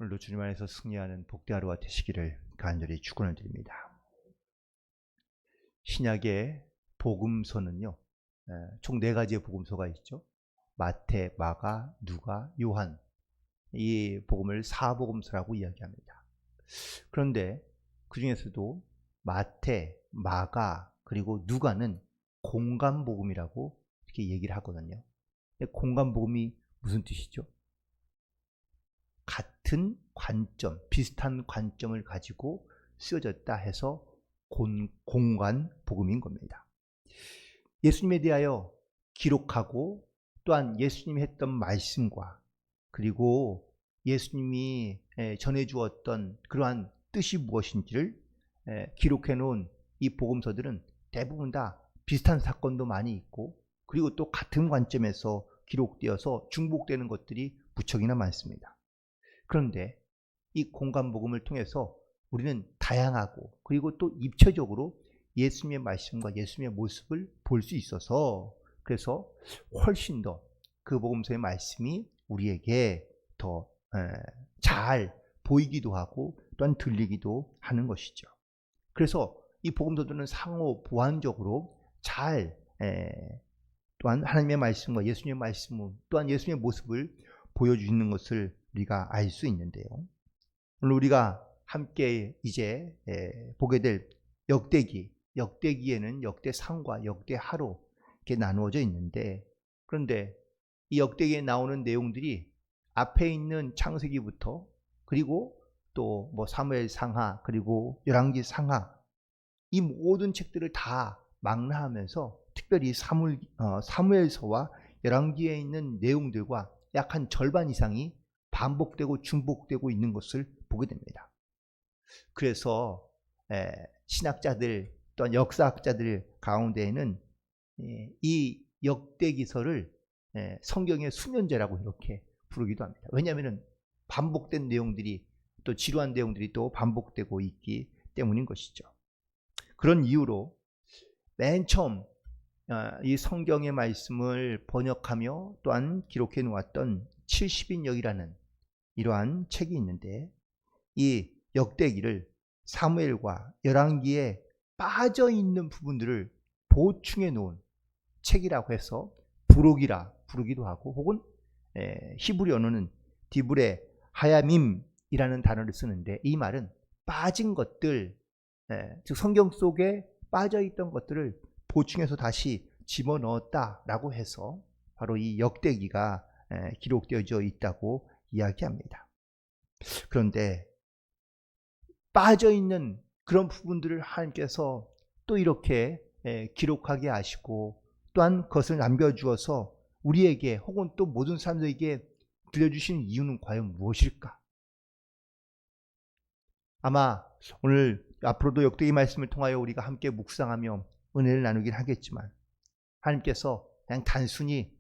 오늘도 주님 안에서 승리하는 복된 하루가 되시기를 간절히 축원을 드립니다. 신약의 복음서는요, 총 4가지의 복음서가 있죠. 마태, 마가, 누가, 요한. 이 복음을 사복음서라고 이야기합니다. 그런데 그 중에서도 마태, 마가, 그리고 누가는 공감복음이라고 이렇게 얘기를 하거든요. 공감복음이 무슨 뜻이죠? 같은 관점, 비슷한 관점을 가지고 쓰여졌다 해서 공간 복음인 겁니다. 예수님에 대하여 기록하고 또한 예수님이 했던 말씀과 그리고 예수님이 전해주었던 그러한 뜻이 무엇인지를 기록해 놓은 이 복음서들은 대부분 다 비슷한 사건도 많이 있고 그리고 또 같은 관점에서 기록되어서 중복되는 것들이 무척이나 많습니다. 그런데 이 공간복음을 통해서 우리는 다양하고 그리고 또 입체적으로 예수님의 말씀과 예수님의 모습을 볼 수 있어서 그래서 훨씬 더 그 복음서의 말씀이 우리에게 더 잘 보이기도 하고 또한 들리기도 하는 것이죠. 그래서 이 복음서들은 상호 보완적으로 잘 또한 하나님의 말씀과 예수님의 말씀 또한 예수님의 모습을 보여주는 것을 우리가 알 수 있는데요. 오늘 우리가 함께 이제 보게 될 역대기에는 역대상과 역대하로 이렇게 나누어져 있는데 그런데 이 역대기에 나오는 내용들이 앞에 있는 창세기부터 그리고 또 뭐 사무엘상하 그리고 열왕기 상하 이 모든 책들을 다 망라하면서 특별히 사무엘서와 열왕기에 있는 내용들과 약 한 절반 이상이 반복되고 중복되고 있는 것을 보게 됩니다. 그래서 신학자들 또한 역사학자들 가운데에는 이 역대기서를 성경의 수면제라고 이렇게 부르기도 합니다. 왜냐하면 반복된 내용들이 또 지루한 내용들이 또 반복되고 있기 때문인 것이죠. 그런 이유로 맨 처음 이 성경의 말씀을 번역하며 또한 기록해 놓았던 70인역이라는 이러한 책이 있는데 이 역대기를 사무엘과 열왕기에 빠져 있는 부분들을 보충해 놓은 책이라고 해서 부록이라 부르기도 하고 혹은 히브리 언어는 디브레 하야밈이라는 단어를 쓰는데 이 말은 빠진 것들 즉 성경 속에 빠져 있던 것들을 보충해서 다시 집어넣었다라고 해서 바로 이 역대기가 기록되어져 있다고 이야기합니다. 그런데 빠져있는 그런 부분들을 하나님께서 또 이렇게 기록하게 하시고 또한 그것을 남겨주어서 우리에게 혹은 또 모든 사람들에게 들려주시는 이유는 과연 무엇일까? 아마 오늘 앞으로도 역대기 말씀을 통하여 우리가 함께 묵상하며 은혜를 나누긴 하겠지만 하나님께서 그냥 단순히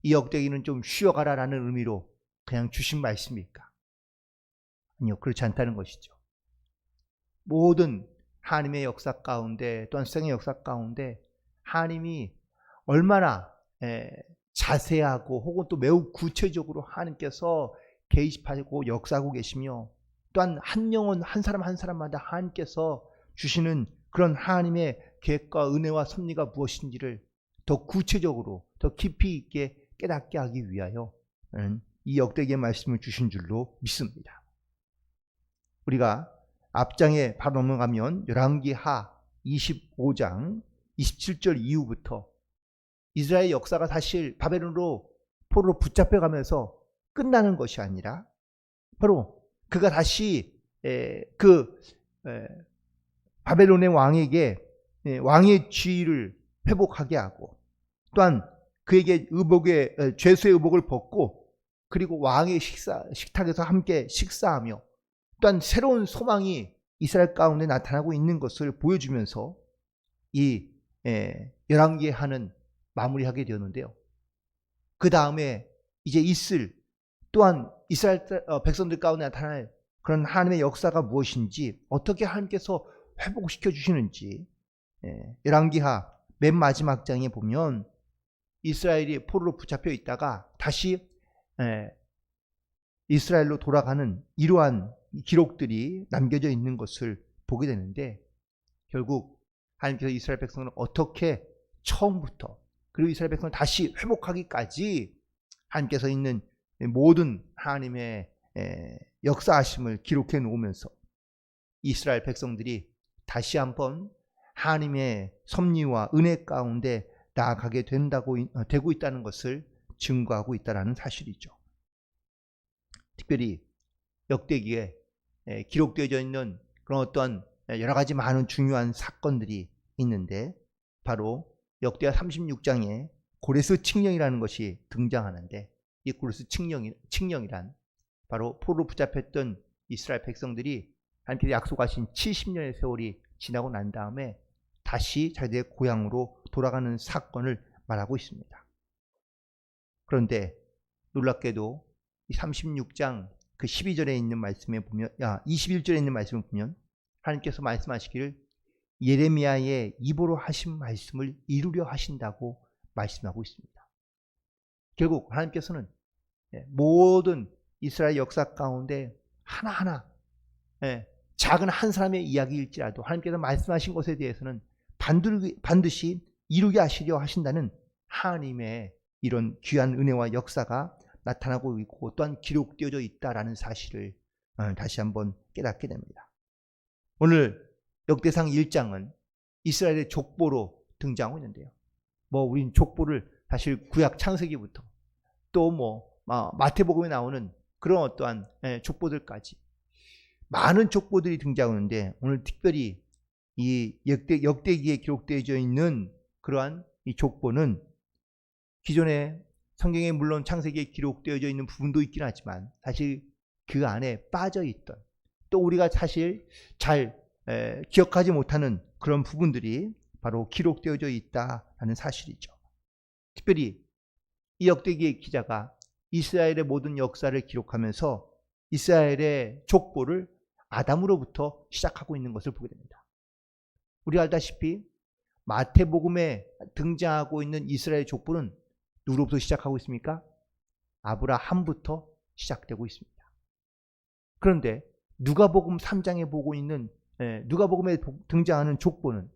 이 역대기는 좀 쉬어가라라는 의미로 그냥 주신 말씀일까? 아니요, 그렇지 않다는 것이죠. 모든 하나님의 역사 가운데 또한 세상의 역사 가운데 하나님이 얼마나 자세하고 혹은 또 매우 구체적으로 하나님께서 개입하고 역사하고 계시며 또한 한 영혼 한 사람 한 사람마다 하나님께서 주시는 그런 하나님의 계획과 은혜와 섭리가 무엇인지를 더 구체적으로 더 깊이 있게 깨닫게 하기 위하여 이 역대기의 말씀을 주신 줄로 믿습니다. 우리가 앞장에 바로 넘어가면 열왕기하 25장 27절 이후부터 이스라엘 역사가 사실 바벨론으로 포로로 붙잡혀가면서 끝나는 것이 아니라 바로 그가 다시 바벨론의 왕에게 왕의 지위를 회복하게 하고 또한 그에게 죄수의 의복을 벗고 그리고 왕의 식탁에서 함께 식사하며 또한 새로운 소망이 이스라엘 가운데 나타나고 있는 것을 보여주면서 이 열왕기하는 마무리하게 되었는데요. 그 다음에 이제 있을 또한 이스라엘 백성들 가운데 나타날 그런 하나님의 역사가 무엇인지 어떻게 하나님께서 회복시켜 주시는지 열왕기하 맨 마지막 장에 보면 이스라엘이 포로로 붙잡혀 있다가 다시 이스라엘로 돌아가는 이러한 기록들이 남겨져 있는 것을 보게 되는데, 결국 하나님께서 이스라엘 백성을 어떻게 처음부터 그리고 이스라엘 백성을 다시 회복하기까지 하나님께서 있는 모든 하나님의 역사하심을 기록해 놓으면서 이스라엘 백성들이 다시 한번 하나님의 섭리와 은혜 가운데 나아가게 되고 있다는 것을 증거하고 있다는 사실이죠. 특별히 역대기에 기록되어져 있는 그런 어떤 여러 가지 많은 중요한 사건들이 있는데, 바로 역대하 36장에 고레스 칙령이라는 것이 등장하는데, 이 고레스 칙령이란 바로 포로로 붙잡혔던 이스라엘 백성들이 하나님께서 약속하신 70년의 세월이 지나고 난 다음에 다시 자기들의 고향으로 돌아가는 사건을 말하고 있습니다. 그런데 놀랍게도 이 36장 그 12절에 있는 말씀에 보면, 21절에 있는 말씀을 보면 하나님께서 말씀하시기를 예레미야의 입으로 하신 말씀을 이루려 하신다고 말씀하고 있습니다. 결국 하나님께서는 모든 이스라엘 역사 가운데 하나하나 작은 한 사람의 이야기일지라도 하나님께서 말씀하신 것에 대해서는 반드시 이루게 하시려 하신다는 하나님의 이런 귀한 은혜와 역사가 나타나고 있고 또한 기록되어져 있다라는 사실을 다시 한번 깨닫게 됩니다. 오늘 역대상 1장은 이스라엘의 족보로 등장하고 있는데요. 우린 족보를 사실 구약 창세기부터 또 마태복음에 나오는 그런 어떠한 족보들까지 많은 족보들이 등장하는데, 오늘 특별히 이 역대기에 기록되어져 있는 그러한 이 족보는 기존의 성경에 물론 창세기에 기록되어져 있는 부분도 있긴 하지만 사실 그 안에 빠져있던, 또 우리가 사실 잘 기억하지 못하는 그런 부분들이 바로 기록되어져 있다는 사실이죠. 특별히 이 역대기의 기자가 이스라엘의 모든 역사를 기록하면서 이스라엘의 족보를 아담으로부터 시작하고 있는 것을 보게 됩니다. 우리가 알다시피 마태복음에 등장하고 있는 이스라엘 족보는 누구로부터 시작하고 있습니까? 아브라함부터 시작되고 있습니다. 그런데 누가복음 3장에 보고 있는 누가복음에 등장하는 족보는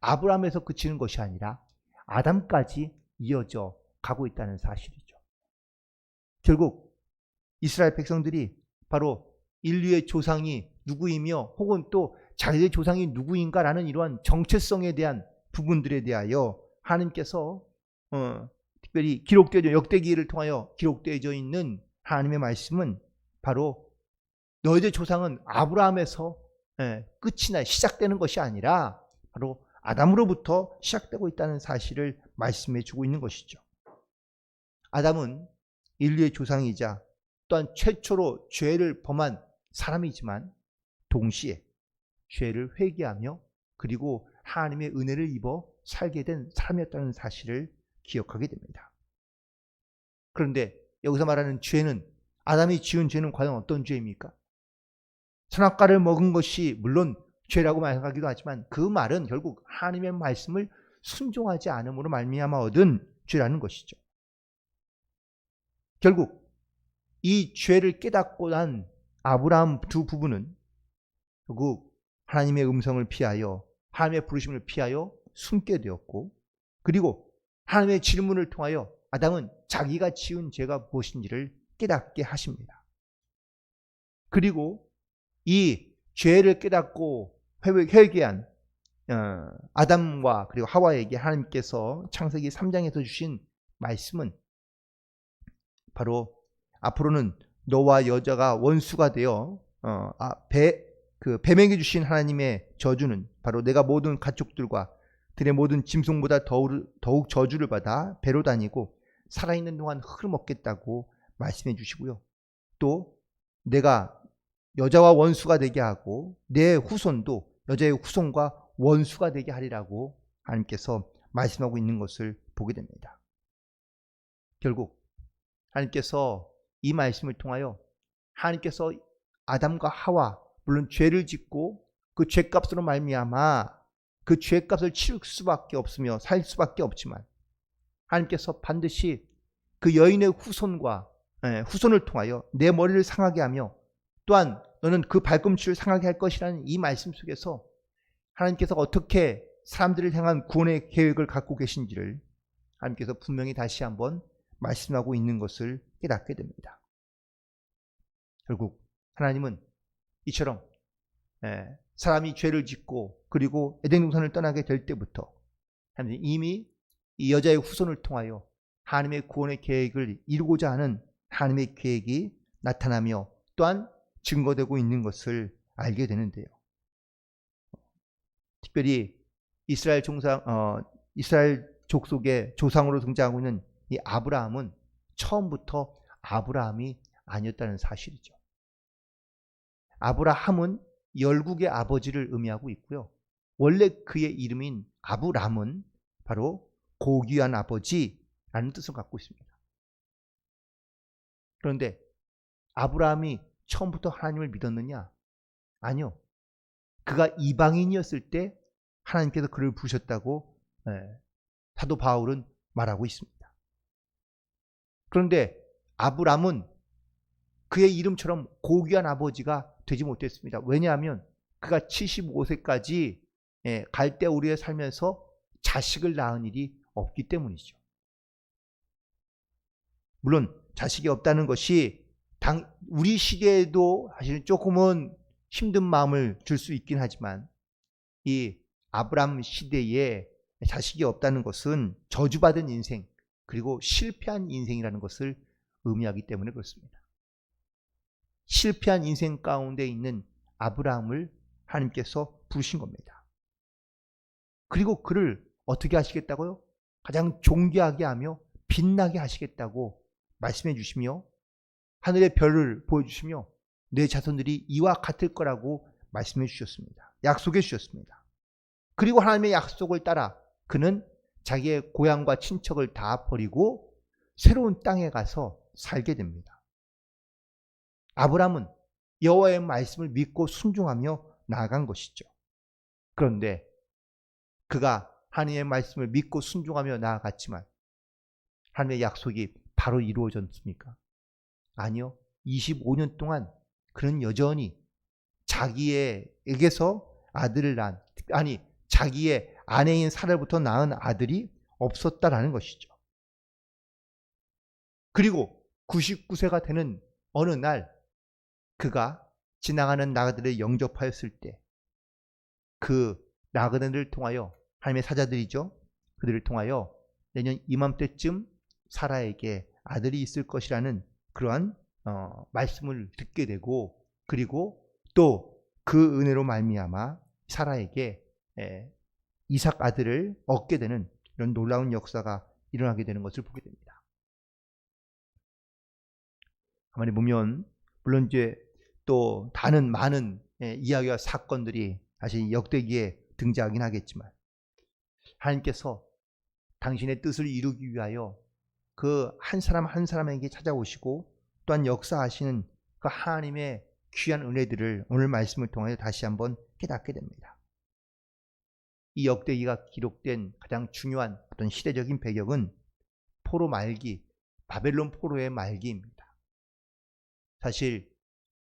아브라함에서 그치는 것이 아니라 아담까지 이어져 가고 있다는 사실이죠. 결국 이스라엘 백성들이 바로 인류의 조상이 누구이며 혹은 또 자기의 조상이 누구인가라는 이러한 정체성에 대한 부분들에 대하여 하나님께서 특별히 역대기를 통하여 기록되어져 있는 하나님의 말씀은 바로 너희들 조상은 아브라함에서 끝이나 시작되는 것이 아니라 바로 아담으로부터 시작되고 있다는 사실을 말씀해 주고 있는 것이죠. 아담은 인류의 조상이자 또한 최초로 죄를 범한 사람이지만 동시에 죄를 회개하며 그리고 하나님의 은혜를 입어 살게 된 사람이었다는 사실을 기억하게 됩니다. 그런데 여기서 말하는 죄는, 아담이 지은 죄는 과연 어떤 죄입니까? 선악과를 먹은 것이 물론 죄라고 말하기도 하지만 그 말은 결국 하나님의 말씀을 순종하지 않음으로 말미암아 얻은 죄라는 것이죠. 결국 이 죄를 깨닫고 난 아브라함 두 부부는 결국 하나님의 음성을 피하여 하나님의 부르심을 피하여 숨게 되었고, 그리고 하나님의 질문을 통하여 아담은 자기가 지은 죄가 무엇인지를 깨닫게 하십니다. 그리고 이 죄를 깨닫고 회개한 아담과 그리고 하와에게 하나님께서 창세기 3장에서 주신 말씀은 바로 앞으로는 너와 여자가 원수가 되어 뱀에게 주신 하나님의 저주는 바로 내가 모든 가축들과 들의 모든 짐승보다 더욱 저주를 받아 배로 다니고 살아있는 동안 흙을 먹겠다고 말씀해 주시고요. 또 내가 여자와 원수가 되게 하고 내 후손도 여자의 후손과 원수가 되게 하리라고 하나님께서 말씀하고 있는 것을 보게 됩니다. 결국 하나님께서 이 말씀을 통하여 하나님께서 아담과 하와, 물론 죄를 짓고 그 죄값으로 말미암아 그 죄값을 치를 수밖에 없으며 살 수밖에 없지만 하나님께서 반드시 그 여인의 후손과 후손을 통하여 내 머리를 상하게 하며 또한 너는 그 발꿈치를 상하게 할 것이라는 이 말씀 속에서 하나님께서 어떻게 사람들을 향한 구원의 계획을 갖고 계신지를 하나님께서 분명히 다시 한번 말씀하고 있는 것을 깨닫게 됩니다. 결국 하나님은 이처럼 사람이 죄를 짓고 그리고 에덴 동산을 떠나게 될 때부터 하나님은 이미 이 여자의 후손을 통하여 하나님의 구원의 계획을 이루고자 하는 하나님의 계획이 나타나며 또한 증거되고 있는 것을 알게 되는데요. 특별히 이스라엘 족속의 조상으로 등장하고 있는 이 아브라함은 처음부터 아브라함이 아니었다는 사실이죠. 아브라함은 열국의 아버지를 의미하고 있고요. 원래 그의 이름인 아브람은 바로 고귀한 아버지라는 뜻을 갖고 있습니다. 그런데 아브라함이 처음부터 하나님을 믿었느냐? 아니요. 그가 이방인이었을 때 하나님께서 그를 부르셨다고 사도 바울은 말하고 있습니다. 그런데 아브람은 그의 이름처럼 고귀한 아버지가 되지 못했습니다. 왜냐하면 그가 75세까지 갈대우리에 살면서 자식을 낳은 일이 없기 때문이죠. 물론 자식이 없다는 것이 우리 시대에도 사실은 조금은 힘든 마음을 줄 수 있긴 하지만 이 아브람 시대에 자식이 없다는 것은 저주받은 인생 그리고 실패한 인생이라는 것을 의미하기 때문에 그렇습니다. 실패한 인생 가운데 있는 아브라함을 하나님께서 부르신 겁니다. 그리고 그를 어떻게 하시겠다고요? 가장 존귀하게 하며 빛나게 하시겠다고 말씀해 주시며 하늘의 별을 보여주시며 내 자손들이 이와 같을 거라고 말씀해 주셨습니다. 약속해 주셨습니다. 그리고 하나님의 약속을 따라 그는 자기의 고향과 친척을 다 버리고 새로운 땅에 가서 살게 됩니다. 아브라함은 여호와의 말씀을 믿고 순종하며 나아간 것이죠. 그런데 그가 하나님의 말씀을 믿고 순종하며 나아갔지만 하나님의 약속이 바로 이루어졌습니까? 아니요. 25년 동안 그는 여전히 자기에게서 아들을 낳은, 자기의 아내인 사라부터 낳은 아들이 없었다라는 것이죠. 그리고 99세가 되는 어느 날 그가 지나가는 나그네를 영접하였을 때 그 나그네를 통하여 하나님의 사자들이죠. 그들을 통하여 내년 이맘때쯤 사라에게 아들이 있을 것이라는 그러한 말씀을 듣게 되고 그리고 또 그 은혜로 말미암아 사라에게 이삭 아들을 얻게 되는 이런 놀라운 역사가 일어나게 되는 것을 보게 됩니다. 가만히 보면 물론 이제 또 다른 많은 이야기와 사건들이 사실 역대기에 등장하긴 하겠지만 하나님께서 당신의 뜻을 이루기 위하여 그 한 사람 한 사람에게 찾아오시고 또한 역사하시는 그 하나님의 귀한 은혜들을 오늘 말씀을 통해 다시 한번 깨닫게 됩니다. 이 역대기가 기록된 가장 중요한 어떤 시대적인 배경은 포로 말기, 바벨론 포로의 말기입니다. 사실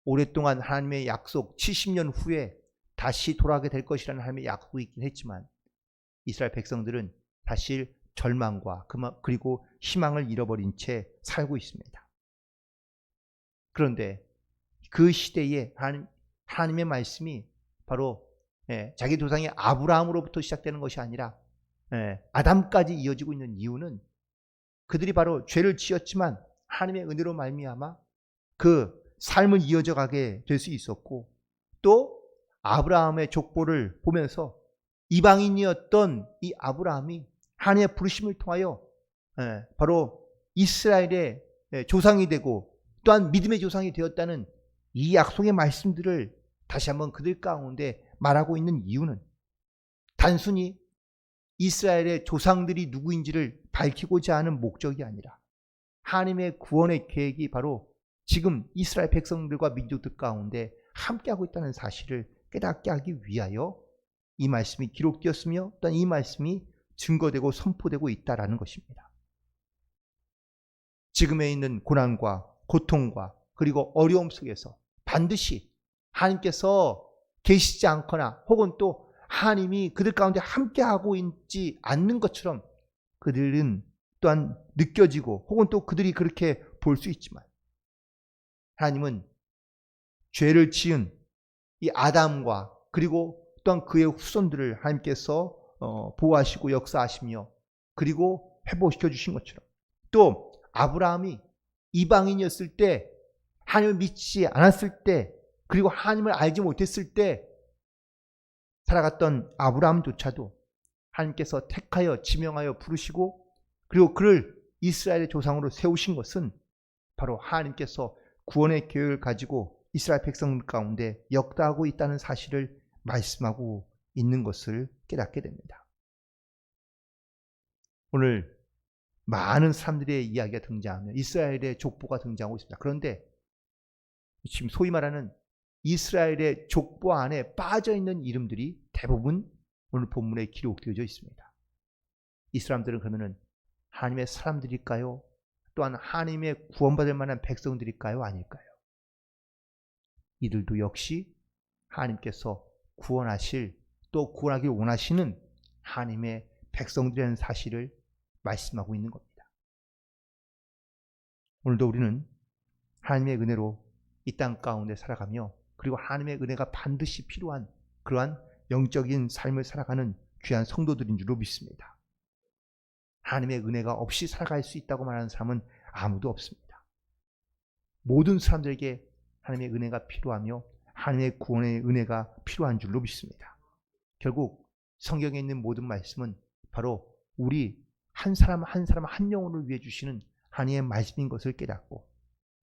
오랫동안 하나님의 약속 70년 후에 다시 돌아가게 될 것이라는 하나님의 약속이 있긴 했지만 이스라엘 백성들은 사실 절망과 그리고 희망을 잃어버린 채 살고 있습니다. 그런데 그 시대에 하나님의 말씀이 바로 자기 조상의 아브라함으로부터 시작되는 것이 아니라 아담까지 이어지고 있는 이유는 그들이 바로 죄를 지었지만 하나님의 은혜로 말미암아 그 삶을 이어져 가게 될 수 있었고 또 아브라함의 족보를 보면서 이방인이었던 이 아브라함이 하나님의 부르심을 통하여 바로 이스라엘의 조상이 되고 또한 믿음의 조상이 되었다는 이 약속의 말씀들을 다시 한번 그들 가운데 말하고 있는 이유는 단순히 이스라엘의 조상들이 누구인지를 밝히고자 하는 목적이 아니라 하나님의 구원의 계획이 바로 지금 이스라엘 백성들과 민족들 가운데 함께하고 있다는 사실을 깨닫게 하기 위하여 이 말씀이 기록되었으며 또한 이 말씀이 증거되고 선포되고 있다는 것입니다. 지금에 있는 고난과 고통과 그리고 어려움 속에서 반드시 하나님께서 계시지 않거나 혹은 또 하나님이 그들 가운데 함께하고 있지 않는 것처럼 그들은 또한 느껴지고 혹은 또 그들이 그렇게 볼 수 있지만 하나님은 죄를 지은 이 아담과 그리고 또한 그의 후손들을 하나님께서 보호하시고 역사하시며 그리고 회복시켜 주신 것처럼 또 아브라함이 이방인이었을 때 하나님을 믿지 않았을 때 그리고 하나님을 알지 못했을 때 살아갔던 아브라함조차도 하나님께서 택하여 지명하여 부르시고 그리고 그를 이스라엘의 조상으로 세우신 것은 바로 하나님께서 구원의 계획을 가지고 이스라엘 백성 가운데 역사하고 있다는 사실을 말씀하고 있는 것을 깨닫게 됩니다. 오늘 많은 사람들의 이야기가 등장하며 이스라엘의 족보가 등장하고 있습니다. 그런데 지금 소위 말하는 이스라엘의 족보 안에 빠져있는 이름들이 대부분 오늘 본문에 기록되어져 있습니다. 이 사람들은 그러면 하나님의 사람들일까요? 또한 하나님의 구원받을 만한 백성들일까요? 아닐까요? 이들도 역시 하나님께서 구원하실 또 구원하길 원하시는 하나님의 백성들이라는 사실을 말씀하고 있는 겁니다. 오늘도 우리는 하나님의 은혜로 이 땅 가운데 살아가며 그리고 하나님의 은혜가 반드시 필요한 그러한 영적인 삶을 살아가는 귀한 성도들인 줄로 믿습니다. 하나님의 은혜가 없이 살아갈 수 있다고 말하는 사람은 아무도 없습니다. 모든 사람들에게 하나님의 은혜가 필요하며 하나님의 구원의 은혜가 필요한 줄로 믿습니다. 결국 성경에 있는 모든 말씀은 바로 우리 한 사람 한 영혼을 위해 주시는 하나님의 말씀인 것을 깨닫고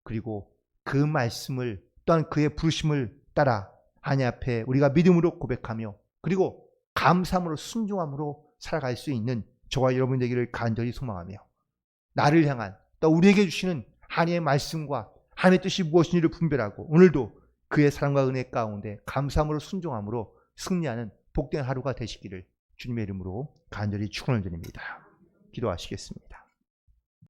그리고 그 말씀을 또한 그의 부르심을 따라 하나님 앞에 우리가 믿음으로 고백하며 그리고 감사함으로 순종함으로 살아갈 수 있는 저와 여러분 되기를 간절히 소망하며 나를 향한 또 우리에게 주시는 하나님의 말씀과 하나님의 뜻이 무엇인지를 분별하고 오늘도 그의 사랑과 은혜 가운데 감사함으로 순종함으로 승리하는 복된 하루가 되시기를 주님의 이름으로 간절히 축원을 드립니다. 기도하시겠습니다.